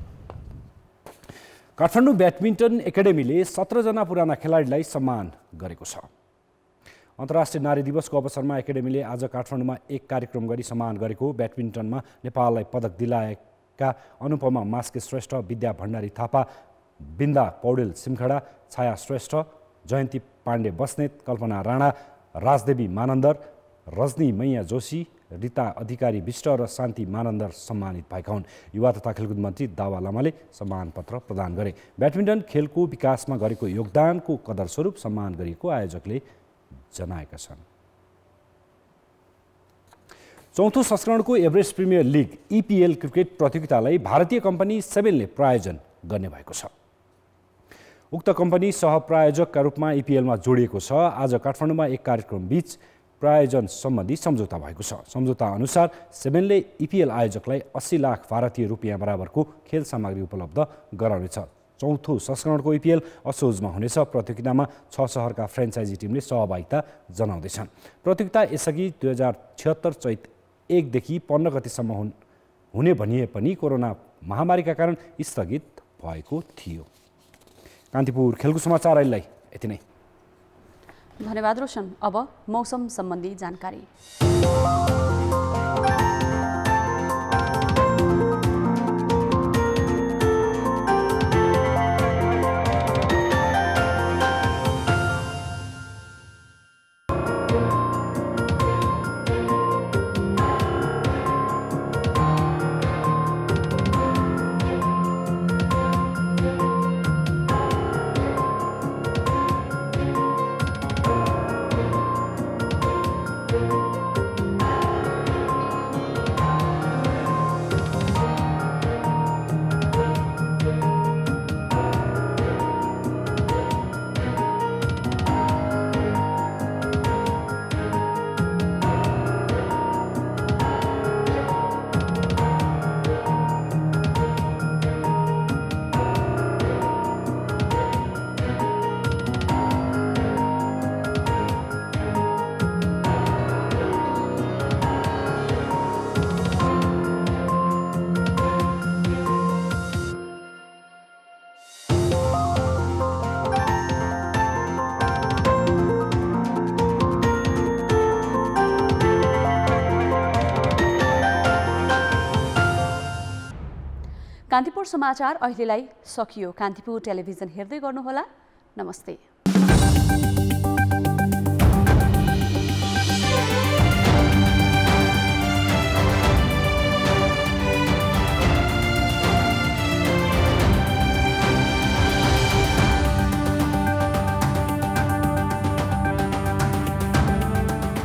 काठमाडौँ ब्याडमिन्टन एकाडेमीले 17 जना पुराना खेलाडीलाई सम्मान गरेको छ। अन्तर्राष्ट्रिय नारी दिवसको अवसरमा एकाडेमीले आज काठमाडौँमा एक कार्यक्रम गरी सम्मान गरेको। ब्याडमिन्टनमा नेपाललाई पदक दिलाएका अनुपमा मास्के श्रेष्ठ, विद्या भण्डारी थापा, बिन्दा पौडेल सिमखडा, छाया श्रेष्ठ, जयन्ती पाण्डे बस्नेत, कल्पना राणा, राजदेवी मानन्दर, रजनी मैया जोशी, रीता अधिकारी विष्ट र शान्ति मानन्दर सम्मानित भएका हुन्। युवा तथा खेलकुद मन्त्री दावा लामाले सम्मानपत्र प्रदान गरे। ब्याडमिन्टन खेलको विकासमा गरेको योगदानको कदरस्वरूप सम्मान गरिएको आयोजकले जनाएका छन्। चौथो संस्करणको एभरेस्ट प्रिमियर लिग EPL क्रिकेट प्रतियोगितालाई भारतीय कम्पनी 7ले प्रायोजन गर्ने भएको छ। उक्त कम्पनी सहप्रायोजकका रूपमा EPLमा जोडिएको छ। आज काठमाडौँमा एक कार्यक्रम बीच प्रायोजन सम्बन्धी सम्झौता भएको छ। सम्झौता अनुसार 7ले EPL आयोजकलाई 80 लाख भारतीय रुपियाँ बराबरको खेल सामग्री उपलब्ध गराउनेछ। चौथो संस्करणको EPL असोजमा हुनेछ। प्रतियोगितामा 6 सहरका फ्रेन्चाइजी टिमले सहभागिता जनाउँदैछन्। प्रतियोगिता यसअघि 2076 चैत 1 देखि 15 गतिसम्म हुने भनिए पनि कोरोना महामारीका कारण स्थगित भएको थियो। कान्तिपुर खेलको समाचार अहिलेलाई यति नै। धन्यवाद रोशन। अब मौसम सम्बन्धी जानकारी। कान्तिपुर समाचार अहिलेलाई सकियो। कान्तिपुर टेलिभिजन हेर्दै गर्नुहोला। नमस्ते।